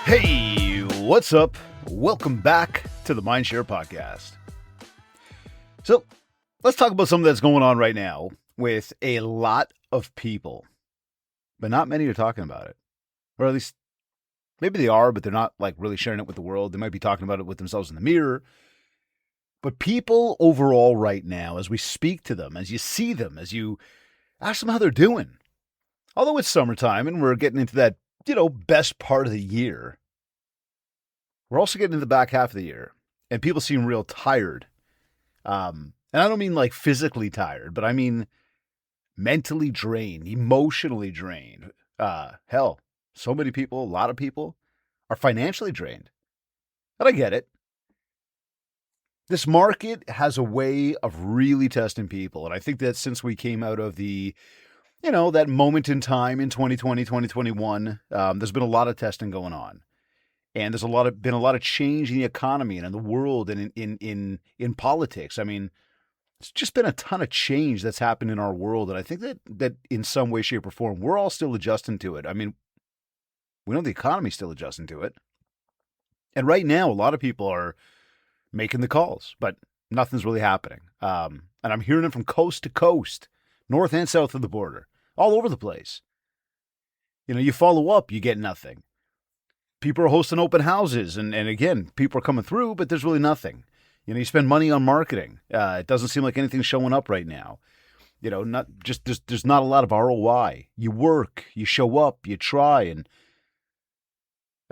Hey, what's up? Welcome back to the MindShare Podcast. So, let's talk about something that's going on right now with a lot of people, but not many are talking about it. Or at least, maybe they are, but they're not like really sharing it with the world. They might be talking about it with themselves in the mirror. But people overall right now, as we speak to them, as you see them, as you ask them how they're doing, although it's summertime and we're getting into that, best part of the year, we're also getting into the back half of the year, and people seem real tired. And I don't mean like physically tired, but I mean mentally drained, emotionally drained. Hell, so many people, a lot of people are financially drained. And I get it. This market has a way of really testing people. And I think that since we came out of that moment in time in 2020, 2021, there's been a lot of testing going on. And there's been a lot of change in the economy and in the world and in politics. I mean, it's just been a ton of change that's happened in our world. And I think that in some way, shape, or form, we're all still adjusting to it. I mean, we know the economy's still adjusting to it. And right now, a lot of people are making the calls, but nothing's really happening. And I'm hearing it from coast to coast, north and south of the border, all over the place. You follow up, you get nothing. People are hosting open houses, and again, people are coming through, but there's really nothing. You spend money on marketing. It doesn't seem like anything's showing up right now. There's not a lot of ROI. You work, you show up, you try, and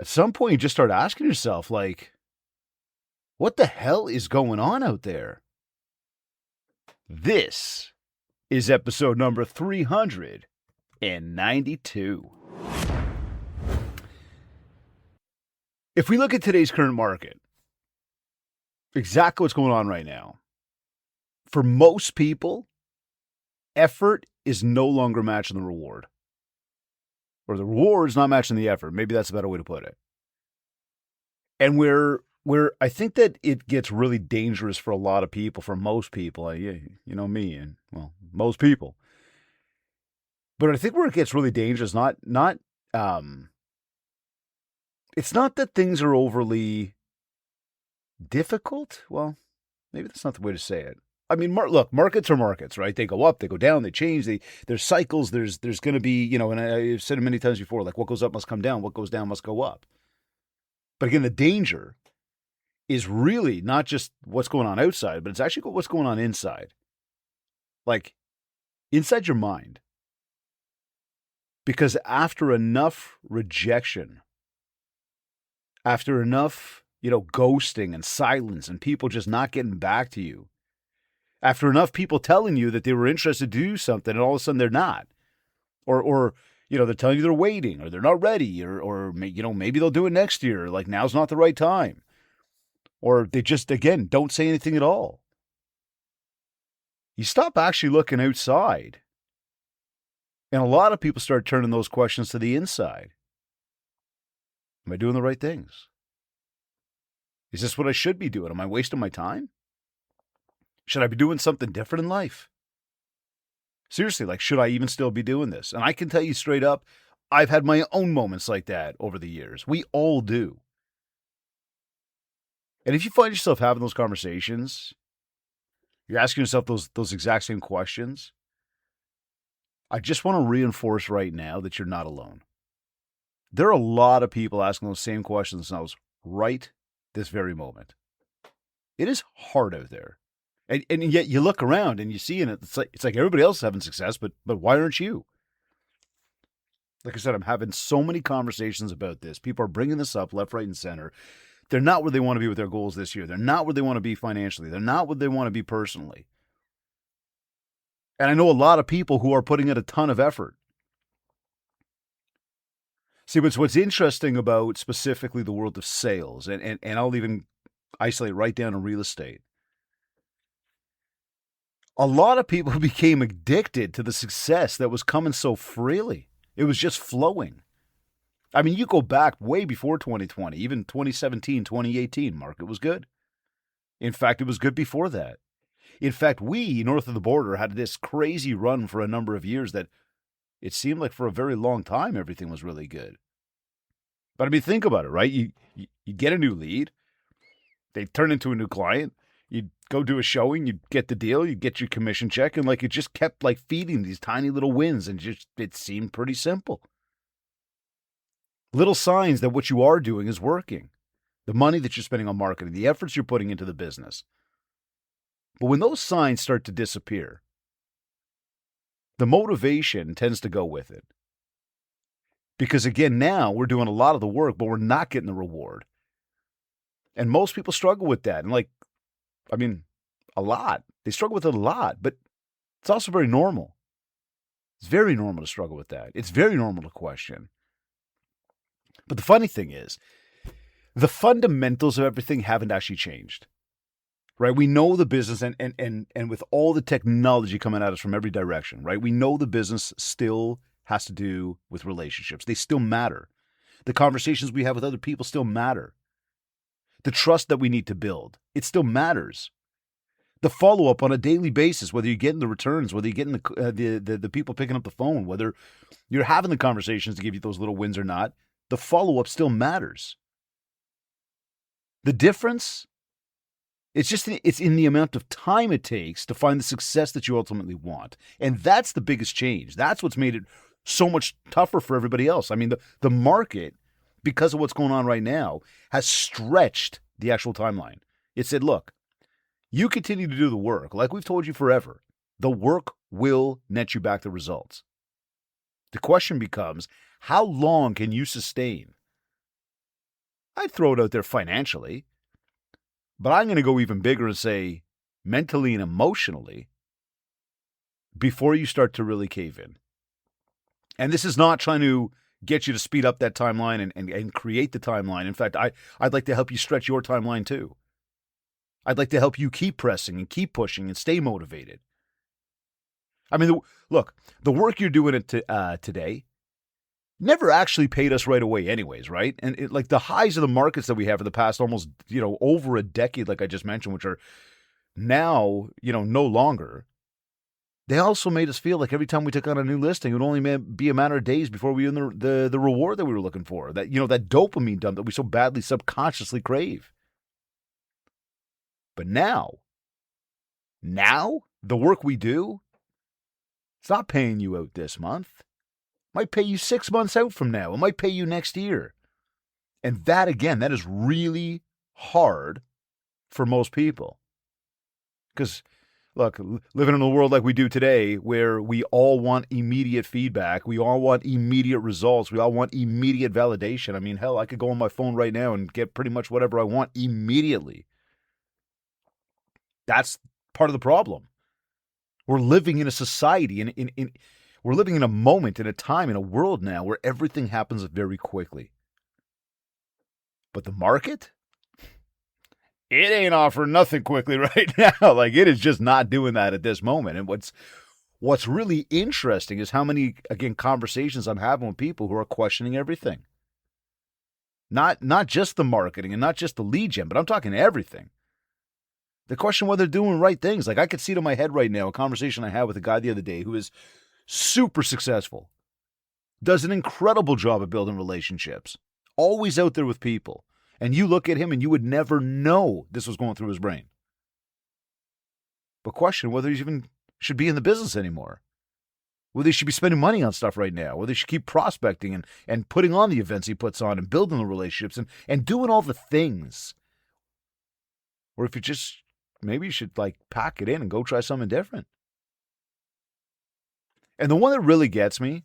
at some point you just start asking yourself, like, what the hell is going on out there? This is episode number 392. If we look at today's current market, exactly what's going on right now, for most people, effort is no longer matching the reward. Or the reward is not matching the effort. Maybe that's a better way to put it. And where I think that it gets really dangerous for a lot of people, for most people, me and, most people. But I think where it gets really dangerous, it's not that things are overly difficult. Well, maybe that's not the way to say it. I mean, look, markets are markets, right? They go up, they go down, they change. There's cycles. There's going to be, and I've said it many times before, like what goes up must come down, what goes down must go up. But again, the danger is really not just what's going on outside, but it's actually what's going on inside. Like inside your mind. Because after enough rejection, after enough, ghosting and silence and people just not getting back to you, after enough people telling you that they were interested to do something and all of a sudden they're not, or they're telling you they're waiting or they're not ready, or maybe they'll do it next year, like now's not the right time, or they just, again, don't say anything at all. You stop actually looking outside. And a lot of people start turning those questions to the inside. Am I doing the right things? Is this what I should be doing? Am I wasting my time? Should I be doing something different in life? Seriously, like, should I even still be doing this? And I can tell you straight up, I've had my own moments like that over the years. We all do. And if you find yourself having those conversations, you're asking yourself those exact same questions, I just want to reinforce right now that you're not alone. There are a lot of people asking those same questions themselves right this very moment. It is hard out there. And yet you look around and you see, and it's like everybody else is having success, but why aren't you? Like I said, I'm having so many conversations about this. People are bringing this up left, right, and center. They're not where they want to be with their goals this year. They're not where they want to be financially. They're not where they want to be personally. And I know a lot of people who are putting in a ton of effort. See, what's interesting about specifically the world of sales, and I'll even isolate right down to real estate. A lot of people became addicted to the success that was coming so freely. It was just flowing. I mean, you go back way before 2020, even 2017, 2018, market was good. In fact, it was good before that. In fact, we, north of the border, had this crazy run for a number of years that it seemed like for a very long time everything was really good. But I mean, think about it, right? You get a new lead, they turn into a new client. You go do a showing, you get the deal, you get your commission check, and like it just kept like feeding these tiny little wins, and just it seemed pretty simple. Little signs that what you are doing is working. The money that you're spending on marketing, the efforts you're putting into the business. But when those signs start to disappear, the motivation tends to go with it. Because again, now we're doing a lot of the work, but we're not getting the reward. And most people struggle with that. And a lot. They struggle with it a lot, but it's also very normal. It's very normal to struggle with that. It's very normal to question. But the funny thing is, the fundamentals of everything haven't actually changed. Right? We know the business and with all the technology coming at us from every direction, right? We know the business still has to do with relationships. They still matter. The conversations we have with other people still matter. The trust that we need to build, it still matters. The follow-up on a daily basis, whether you're getting the returns, whether you're getting the people picking up the phone, whether you're having the conversations to give you those little wins or not, the follow-up still matters. The difference, it's in the amount of time it takes to find the success that you ultimately want. And that's the biggest change. That's what's made it so much tougher for everybody else. I mean, the market, because of what's going on right now, has stretched the actual timeline. It said, look, you continue to do the work, like we've told you forever. The work will net you back the results. The question becomes, how long can you sustain? I'd throw it out there financially, but I'm going to go even bigger and say mentally and emotionally before you start to really cave in. And this is not trying to get you to speed up that timeline and create the timeline. In fact, I'd like to help you stretch your timeline too. I'd like to help you keep pressing and keep pushing and stay motivated. I mean, look, the work you're doing today never actually paid us right away anyways, right? And like the highs of the markets that we have for the past almost, over a decade, like I just mentioned, which are now, no longer, they also made us feel like every time we took on a new listing, it would only be a matter of days before we earned the reward that we were looking for, that, that dopamine dump that we so badly subconsciously crave. But now, the work we do, it's not paying you out this month. It might pay you 6 months out from now. It might pay you next year. And that, again, that is really hard for most people. Because, look, living in a world like we do today, where we all want immediate feedback, we all want immediate results, we all want immediate validation. I mean, hell, I could go on my phone right now and get pretty much whatever I want immediately. That's part of the problem. We're living in a society, we're living in a moment, in a time, in a world now where everything happens very quickly. But the market, it ain't offering nothing quickly right now. Like, it is just not doing that at this moment. And what's really interesting is how many, again, conversations I'm having with people who are questioning everything. Not just the marketing and not just the lead gen, but I'm talking everything. The question whether they're doing right things. Like, I could see it in my head right now, a conversation I had with a guy the other day who is super successful, does an incredible job of building relationships, always out there with people. And you look at him and you would never know this was going through his brain. But question whether he even should be in the business anymore. Whether he should be spending money on stuff right now. Whether he should keep prospecting and putting on the events he puts on and building the relationships and doing all the things. Or if maybe you should pack it in and go try something different. And the one that really gets me,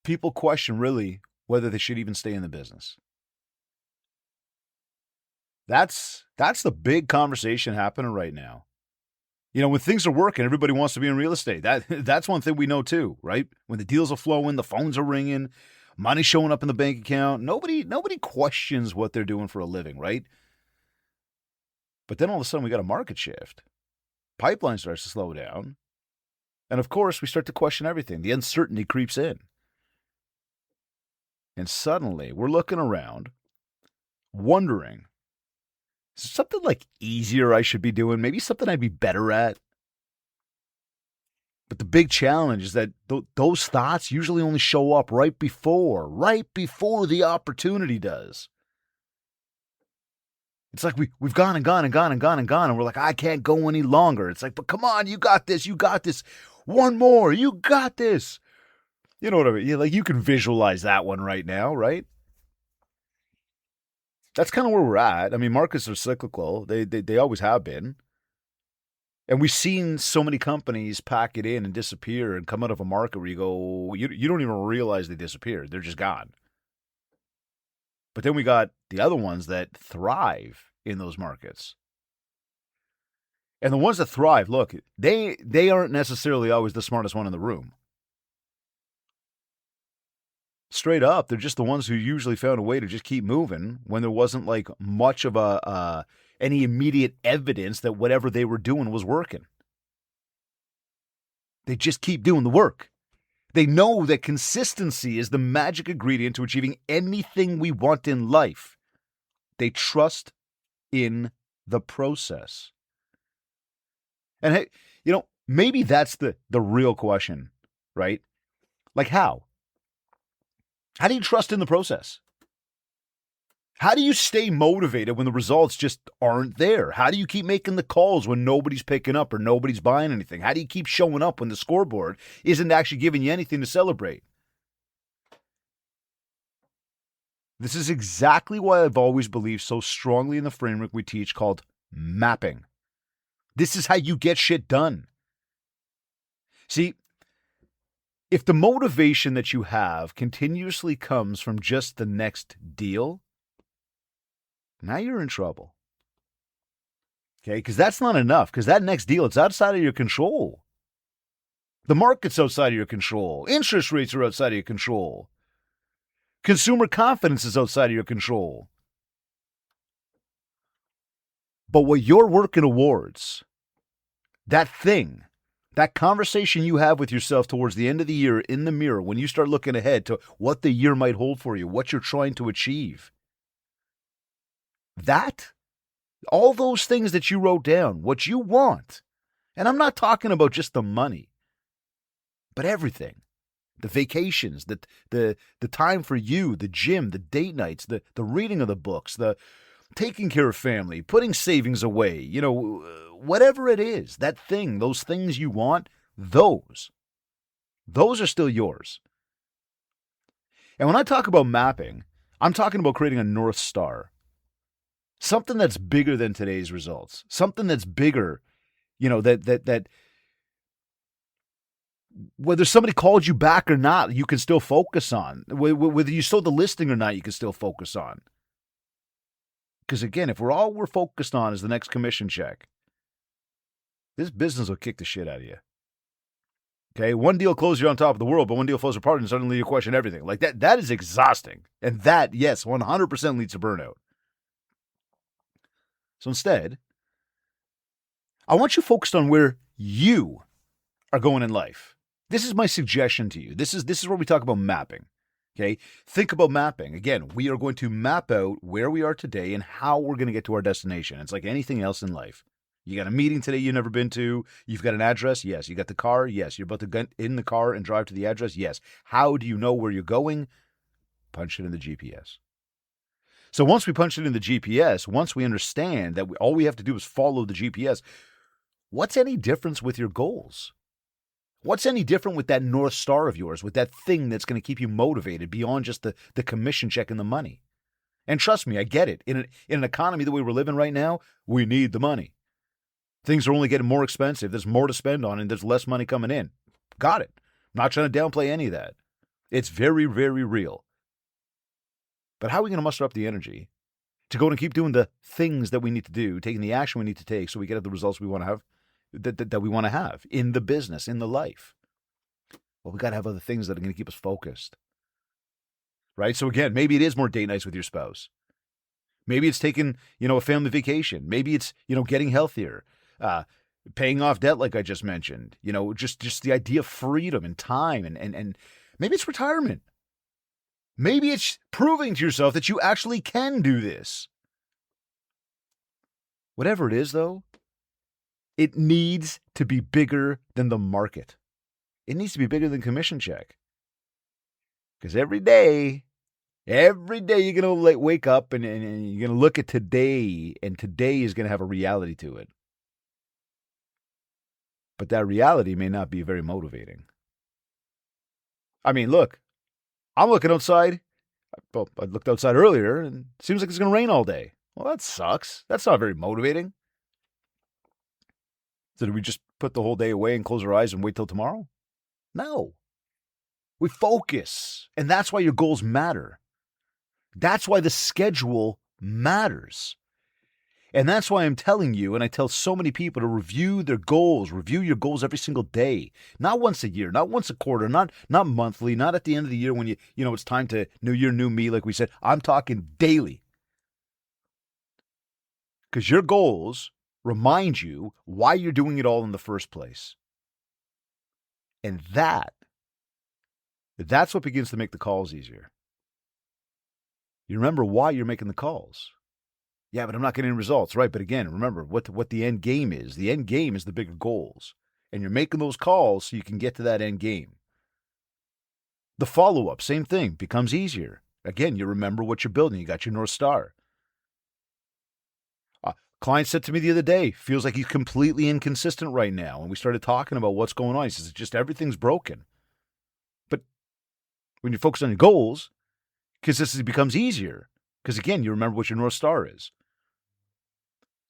people question really whether they should even stay in the business. That's the big conversation happening right now. When things are working, everybody wants to be in real estate. That's one thing we know too, right? When the deals are flowing, the phones are ringing, money showing up in the bank account, nobody questions what they're doing for a living, right? But then all of a sudden we got a market shift. Pipeline starts to slow down. And of course, we start to question everything. The uncertainty creeps in. And suddenly we're looking around, wondering, is there something easier I should be doing? Maybe something I'd be better at? But the big challenge is that those thoughts usually only show up right before the opportunity does. It's like we've gone and gone and gone and gone and gone, and we're like, I can't go any longer. It's like, but come on, you got this. One more, you got this. You know what I mean? Like, you can visualize that one right now, right? That's kind of where we're at. I mean, markets are cyclical. They always have been. And we've seen so many companies pack it in and disappear and come out of a market where you go, you don't even realize they disappeared. They're just gone. But then we got the other ones that thrive in those markets. And the ones that thrive, look, they aren't necessarily always the smartest one in the room. Straight up, they're just the ones who usually found a way to just keep moving when there wasn't like much of any immediate evidence that whatever they were doing was working. They just keep doing the work. They know that consistency is the magic ingredient to achieving anything we want in life. They trust in the process. And hey, maybe that's the real question, right? Like, how? How do you trust in the process? How do you stay motivated when the results just aren't there? How do you keep making the calls when nobody's picking up or nobody's buying anything? How do you keep showing up when the scoreboard isn't actually giving you anything to celebrate? This is exactly why I've always believed so strongly in the framework we teach called mapping. This is how you get shit done. See, if the motivation that you have continuously comes from just the next deal, now you're in trouble. Okay, because that's not enough, because that next deal, it's outside of your control. The market's outside of your control. Interest rates are outside of your control. Consumer confidence is outside of your control. But what you're working towards, that thing, that conversation you have with yourself towards the end of the year in the mirror, when you start looking ahead to what the year might hold for you, what you're trying to achieve, that, all those things that you wrote down, what you want, and I'm not talking about just the money, but everything. The vacations, the time for you, the gym, the date nights, the reading of the books, the taking care of family, putting savings away, whatever it is, that thing, those things you want, those are still yours. And when I talk about mapping, I'm talking about creating a North Star. Something that's bigger than today's results. Something that's bigger, that whether somebody called you back or not, you can still focus on. Whether you sold the listing or not, you can still focus on. Because again, if we're focused on is the next commission check, this business will kick the shit out of you. Okay, one deal closes you on top of the world, but one deal falls apart and suddenly you question everything. Like that is exhausting. And that, yes, 100% leads to burnout. So instead, I want you focused on where you are going in life. This is my suggestion to you. This is where we talk about mapping. Okay? Think about mapping. Again, we are going to map out where we are today and how we're going to get to our destination. It's like anything else in life. You got a meeting today you've never been to. You've got an address. Yes. You got the car. Yes. You're about to get in the car and drive to the address. Yes. How do you know where you're going? Punch it in the GPS. So once we punch it in the GPS, once we understand that all we have to do is follow the GPS, what's any difference with your goals? What's any different with that North Star of yours, with that thing that's going to keep you motivated beyond just the commission check and the money? And trust me, I get it. In an economy the way we're living right now, we need the money. Things are only getting more expensive. There's more to spend on, and there's less money coming in. Got it. I'm not trying to downplay any of that. It's very, very real. But how are we going to muster up the energy to go and keep doing the things that we need to do, taking the action we need to take so we get the results we want to have, that we want to have in the business, in the life? Well, we got to have other things that are going to keep us focused. Right? So again, maybe it is more date nights with your spouse. Maybe it's taking, a family vacation. Maybe it's, getting healthier, paying off debt like I just mentioned. Just the idea of freedom and time, and maybe it's retirement. Maybe it's proving to yourself that you actually can do this. Whatever it is, though, it needs to be bigger than the market. It needs to be bigger than commission check. Because every day you're going to wake up and you're going to look at today, and today is going to have a reality to it. But that reality may not be very motivating. I mean, look, I'm looking outside. Well, I looked outside earlier, and it seems like it's going to rain all day. Well, that sucks. That's not very motivating. So do we just put the whole day away and close our eyes and wait till tomorrow? No. We focus. And that's why your goals matter. That's why the schedule matters. And that's why I'm telling you, and I tell so many people to review their goals, review your goals every single day. Not once a year, not once a quarter, not monthly, not at the end of the year when it's time to new year, new me, like we said. I'm talking daily. Because your goals remind you why you're doing it all in the first place. And that's what begins to make the calls easier. You remember why you're making the calls. Yeah, but I'm not getting results, right? But again, remember what the end game is. The end game is the bigger goals. And you're making those calls so you can get to that end game. The follow-up, same thing, becomes easier. Again, you remember what you're building. You got your North Star. Client said to me the other day, feels like he's completely inconsistent right now. And we started talking about what's going on. He says, just everything's broken. But when you focus on your goals, consistency becomes easier. Because again, you remember what your North Star is.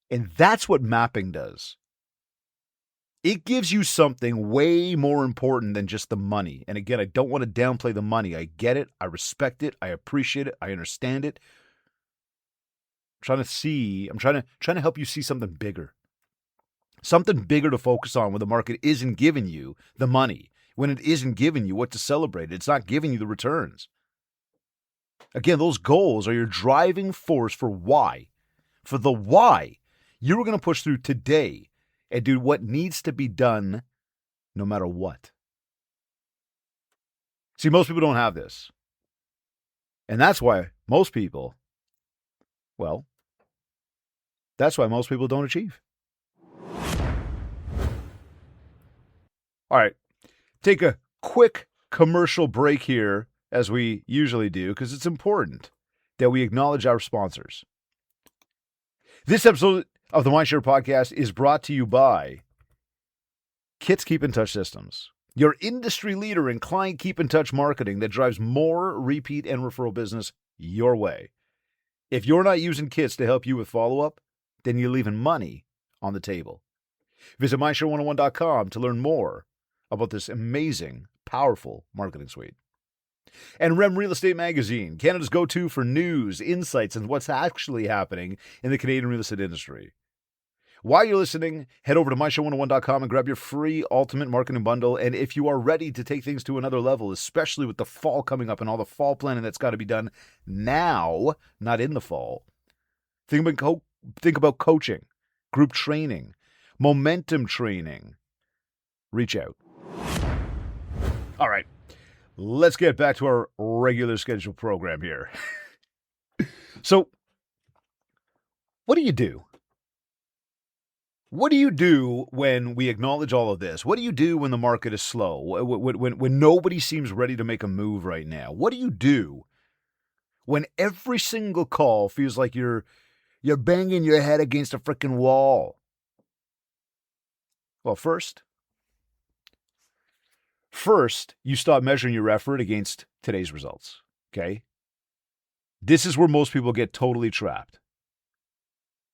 And that's what mapping does. It gives you something way more important than just the money. And again, I don't want to downplay the money. I get it. I respect it. I appreciate it. I understand it. I'm trying to help you see something bigger. Something bigger to focus on when the market isn't giving you the money. When it isn't giving you what to celebrate. It's not giving you the returns. Again, those goals are your driving force for why. For the why, you're going to push through today and do what needs to be done no matter what. See, most people don't have this. And that's why most people don't achieve. All right, take a quick commercial break here, as we usually do, because it's important that we acknowledge our sponsors. This episode of the MindShare Podcast is brought to you by Kit's Keep in Touch Systems, your industry leader in client keep in touch marketing that drives more repeat and referral business your way. If you're not using Kits to help you with follow-up, then you're leaving money on the table. Visit MindShare101.com to learn more about this amazing, powerful marketing suite. And REM Real Estate Magazine, Canada's go-to for news, insights, and what's actually happening in the Canadian real estate industry. While you're listening, head over to MindShare101.com and grab your free Ultimate Marketing Bundle. And if you are ready to take things to another level, especially with the fall coming up and all the fall planning that's got to be done now, not in the fall, think about coaching, group training, momentum training. Reach out. All right, let's get back to our regular scheduled program here. So, what do you do? What do you do when we acknowledge all of this? What do you do when the market is slow? When nobody seems ready to make a move right now? What do you do when every single call feels like you're banging your head against a freaking wall? Well, first, you stop measuring your effort against today's results, okay? This is where most people get totally trapped.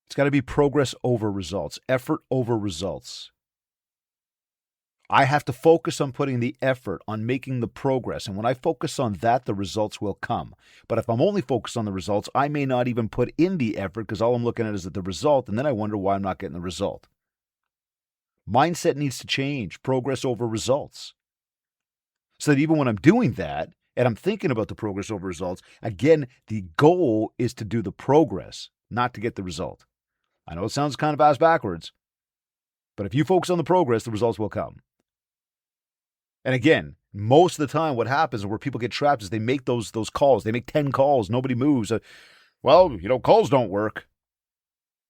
It's got to be progress over results, effort over results. I have to focus on putting the effort, on making the progress. And when I focus on that, the results will come. But if I'm only focused on the results, I may not even put in the effort because all I'm looking at is the result. And then I wonder why I'm not getting the result. Mindset needs to change, progress over results. So that even when I'm doing that and I'm thinking about the progress over results, again, the goal is to do the progress, not to get the result. I know it sounds kind of ass backwards, but if you focus on the progress, the results will come. And again, most of the time what happens where people get trapped is they make those calls. They make 10 calls. Nobody moves. Calls don't work.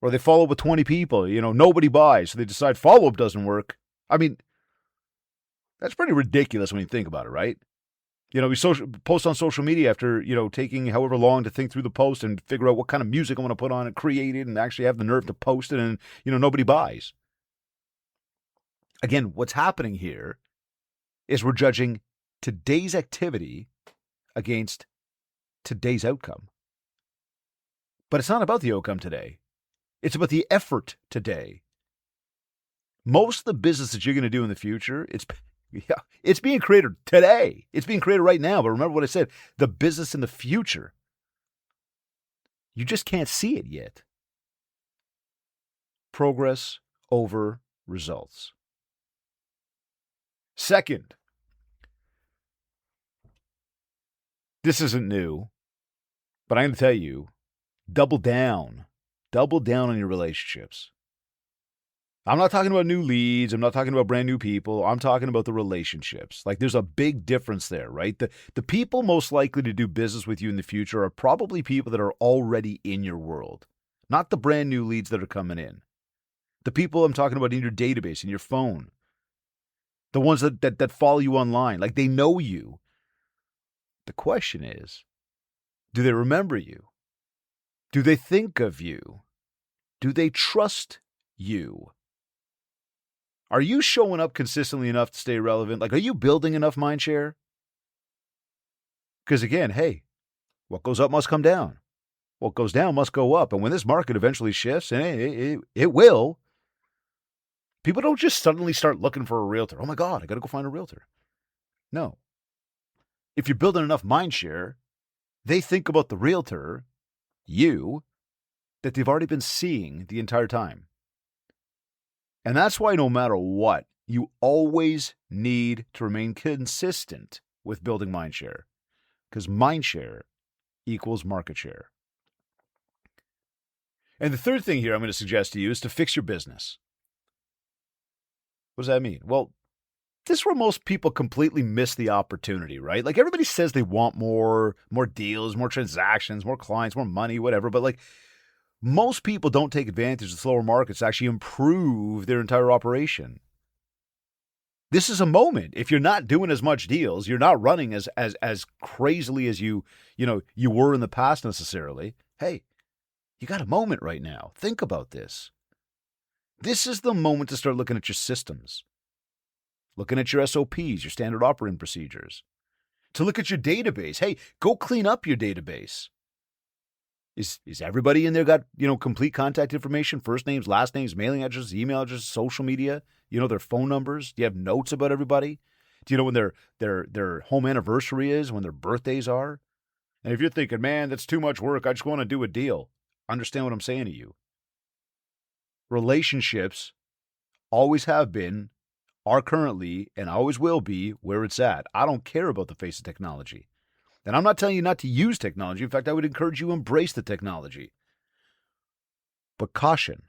Or they follow up with 20 people. Nobody buys. So they decide follow-up doesn't work. I mean, That's pretty ridiculous when you think about it, right? We post on social media after, taking however long to think through the post and figure out what kind of music I want to put on it, create it, and actually have the nerve to post it, and, nobody buys. Again, what's happening here is we're judging today's activity against today's outcome. But it's not about the outcome today. It's about the effort today. Most of the business that you're going to do in the future, it's being created today. It's being created right now. But remember what I said, the business in the future. You just can't see it yet. Progress over results. Second, this isn't new, but I'm going to tell you, double down. Double down on your relationships. I'm not talking about new leads. I'm not talking about brand new people. I'm talking about the relationships. Like, there's a big difference there, right? The people most likely to do business with you in the future are probably people that are already in your world, not the brand new leads that are coming in. The people I'm talking about in your database, in your phone, the ones that follow you online, like they know you. The question is, do they remember you? Do they think of you? Do they trust you? Are you showing up consistently enough to stay relevant? Like, are you building enough mindshare? Because again, hey, what goes up must come down. What goes down must go up. And when this market eventually shifts, and it will, people don't just suddenly start looking for a realtor. Oh my God, I got to go find a realtor. No. If you're building enough mindshare, they think about the realtor, you, that they've already been seeing the entire time. And that's why no matter what, you always need to remain consistent with building mindshare, because mindshare equals market share. And the third thing here I'm going to suggest to you is to fix your business. What does that mean? Well, this is where most people completely miss the opportunity, right? Like, everybody says they want more deals, more transactions, more clients, more money, whatever. But like, most people don't take advantage of slower markets to actually improve their entire operation. This is a moment. If you're not doing as much deals, you're not running as crazily as you were in the past necessarily. Hey, you got a moment right now. Think about this. This is the moment to start looking at your systems, looking at your SOPs, your standard operating procedures, to look at your database. Hey, go clean up your database. Is everybody in there got, complete contact information, first names, last names, mailing addresses, email addresses, social media, their phone numbers? Do you have notes about everybody? Do you know when their home anniversary is, when their birthdays are? And if you're thinking, man, that's too much work, I just want to do a deal, understand what I'm saying to you. Relationships always have been, are currently, and always will be where it's at. I don't care about the face of technology. And I'm not telling you not to use technology. In fact, I would encourage you to embrace the technology. But caution.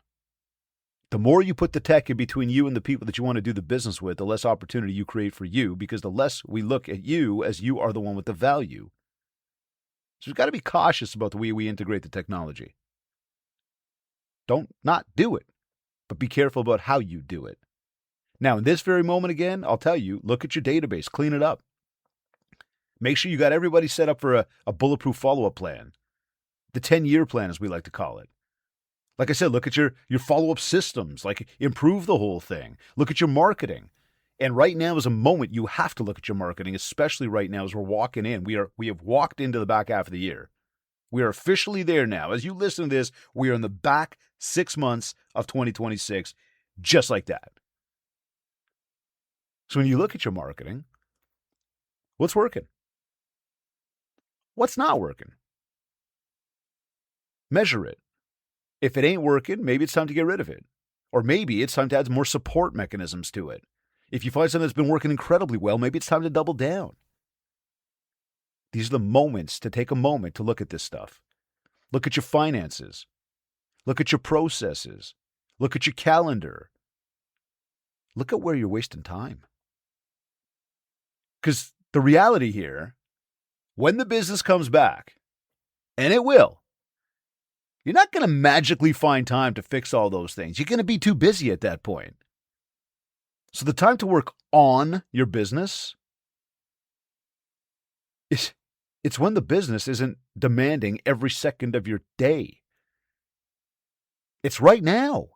The more you put the tech in between you and the people that you want to do the business with, the less opportunity you create for you, because the less we look at you as you are the one with the value. So we've got to be cautious about the way we integrate the technology. Don't not do it, but be careful about how you do it. Now, in this very moment, again, I'll tell you, look at your database, clean it up. Make sure you got everybody set up for a bulletproof follow-up plan. The 10-year plan, as we like to call it. Like I said, look at your follow-up systems. Like, improve the whole thing. Look at your marketing. And right now is a moment you have to look at your marketing, especially right now as we're walking in. We have walked into the back half of the year. We are officially there now. As you listen to this, we are in the back 6 months of 2026, just like that. So when you look at your marketing, what's working? What's not working? Measure it. If it ain't working, maybe it's time to get rid of it. Or maybe it's time to add more support mechanisms to it. If you find something that's been working incredibly well, maybe it's time to double down. These are the moments to take a moment to look at this stuff. Look at your finances. Look at your processes. Look at your calendar. Look at where you're wasting time. Because the reality here, when the business comes back, and it will, you're not going to magically find time to fix all those things. You're going to be too busy at that point. So the time to work on your business is it's when the business isn't demanding every second of your day. It's right now.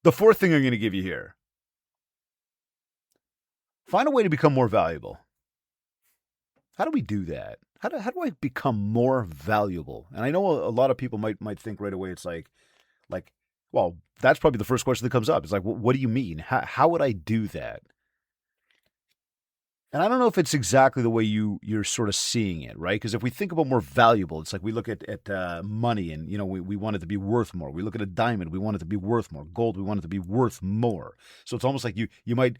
The fourth thing I'm going to give you here, find a way to become more valuable. How do we do that? How do I become more valuable? And I know a lot of people might think right away it's like, well, that's probably the first question that comes up. It's like, well, what do you mean? How would I do that? And I don't know if it's exactly the way you're sort of seeing it, right? Because if we think about more valuable, it's like we look at money and, we want it to be worth more. We look at a diamond, we want it to be worth more. Gold, we want it to be worth more. So it's almost like you might,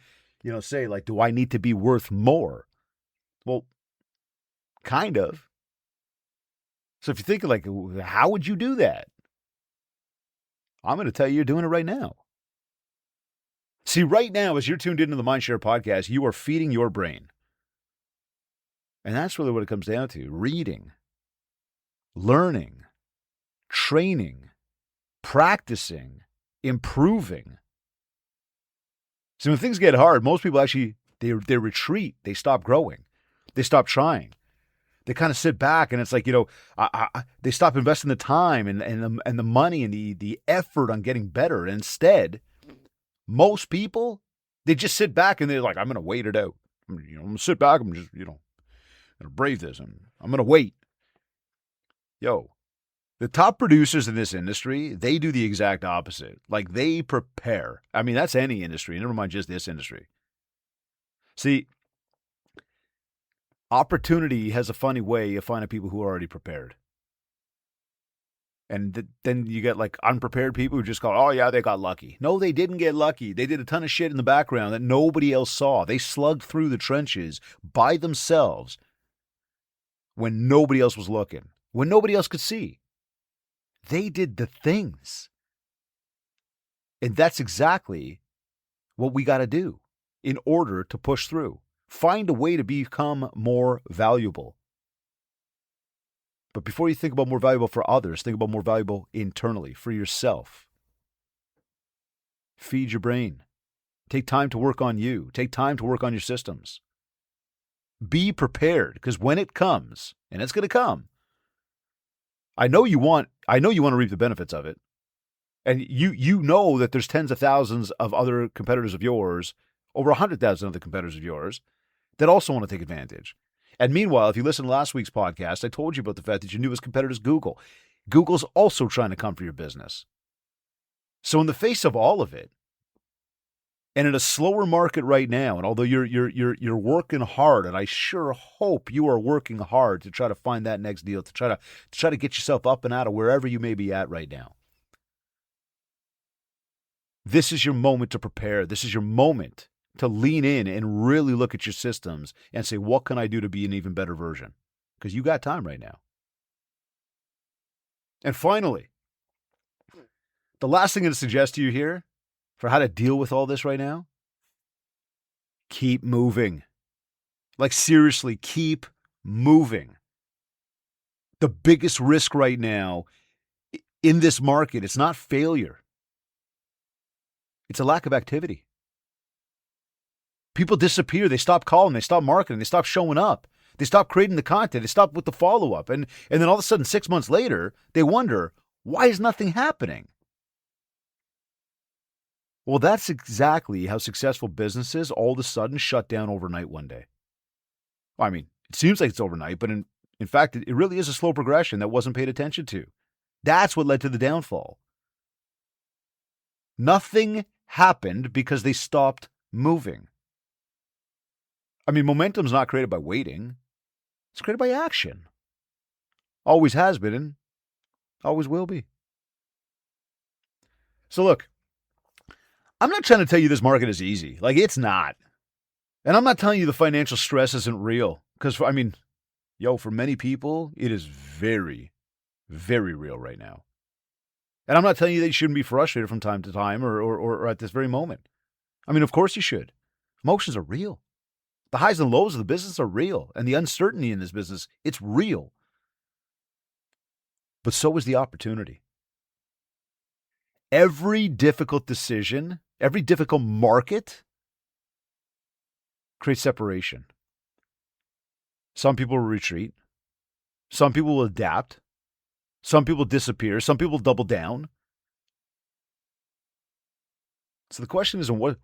say like, do I need to be worth more? Well, kind of. So if you think like, how would you do that? I'm going to tell you, you're doing it right now. See, right now, as you're tuned into the MindShare Podcast, you are feeding your brain. And that's really what it comes down to. Reading, learning, training, practicing, improving. So when things get hard, most people actually, they retreat. They stop growing. They stop trying. They kind of sit back and it's like, they stop investing the time and the money and the effort on getting better. And instead, most people, they just sit back and they're like, I'm going to wait it out. I'm going to sit back. I'm just, going to brave this. And I'm going to wait. The top producers in this industry, they do the exact opposite. Like they prepare. I mean, that's any industry. Never mind just this industry. See, opportunity has a funny way of finding people who are already prepared. And then you get like unprepared people who just go, oh yeah, they got lucky. No, they didn't get lucky. They did a ton of shit in the background that nobody else saw. They slugged through the trenches by themselves when nobody else was looking, when nobody else could see. They did the things. And that's exactly what we got to do in order to push through. Find a way to become more valuable. But before you think about more valuable for others, think about more valuable internally for yourself. Feed your brain. Take time to work on you. Take time to work on your systems. Be prepared, because when it comes, and it's going to come, I know you want to reap the benefits of it. And you know that there's tens of thousands of other competitors of yours, over 100,000 other competitors of yours, that also want to take advantage. And meanwhile, if you listen to last week's podcast, I told you about the fact that your newest competitor is Google. Google's also trying to come for your business. So in the face of all of it, and in a slower market right now, and although you're working hard, and I sure hope you are working hard to try to find that next deal, to try to get yourself up and out of wherever you may be at right now. This is your moment to prepare. This is your moment to lean in and really look at your systems and say, what can I do to be an even better version? Because you got time right now. And finally, the last thing I'm going to suggest to you here for how to deal with all this right now, keep moving. Like seriously, keep moving. The biggest risk right now in this market, it's not failure. It's a lack of activity. People disappear. They stop calling. They stop marketing. They stop showing up. They stop creating the content. They stop with the follow-up. And then all of a sudden, 6 months later, they wonder, why is nothing happening? Well, that's exactly how successful businesses all of a sudden shut down overnight one day. Well, I mean, it seems like it's overnight, but in fact, it really is a slow progression that wasn't paid attention to. That's what led to the downfall. Nothing happened because they stopped moving. I mean, momentum's not created by waiting. It's created by action. Always has been and always will be. So look, I'm not trying to tell you this market is easy. Like, it's not. And I'm not telling you the financial stress isn't real. Because, for many people, it is very, very real right now. And I'm not telling you that you shouldn't be frustrated from time to time or at this very moment. I mean, of course you should. Emotions are real. The highs and lows of the business are real. And the uncertainty in this business, it's real. But so is the opportunity. every difficult decision, every difficult market creates separation. Some people will retreat. Some people will adapt. Some people disappear. Some people double down. So the question isn't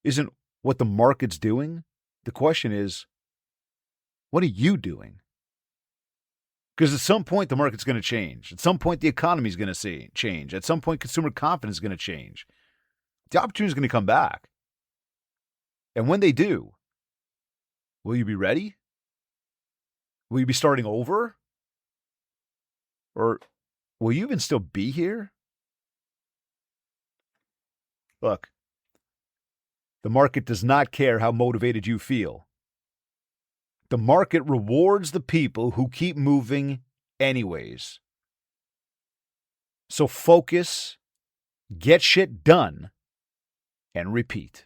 isn't what the market's doing. The question is, what are you doing? Because at some point, the market's going to change. At some point, the economy is going to change. At some point, consumer confidence is going to change. The opportunity is going to come back. And when they do, will you be ready? Will you be starting over? Or will you even still be here? Look, the market does not care how motivated you feel. The market rewards the people who keep moving anyways. So focus, get shit done, and repeat.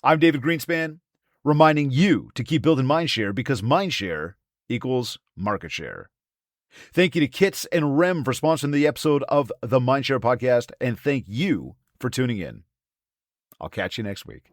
I'm David Greenspan, reminding you to keep building MindShare because MindShare equals market share. Thank you to Kits and Rem for sponsoring the episode of the MindShare Podcast, and thank you for tuning in. I'll catch you next week.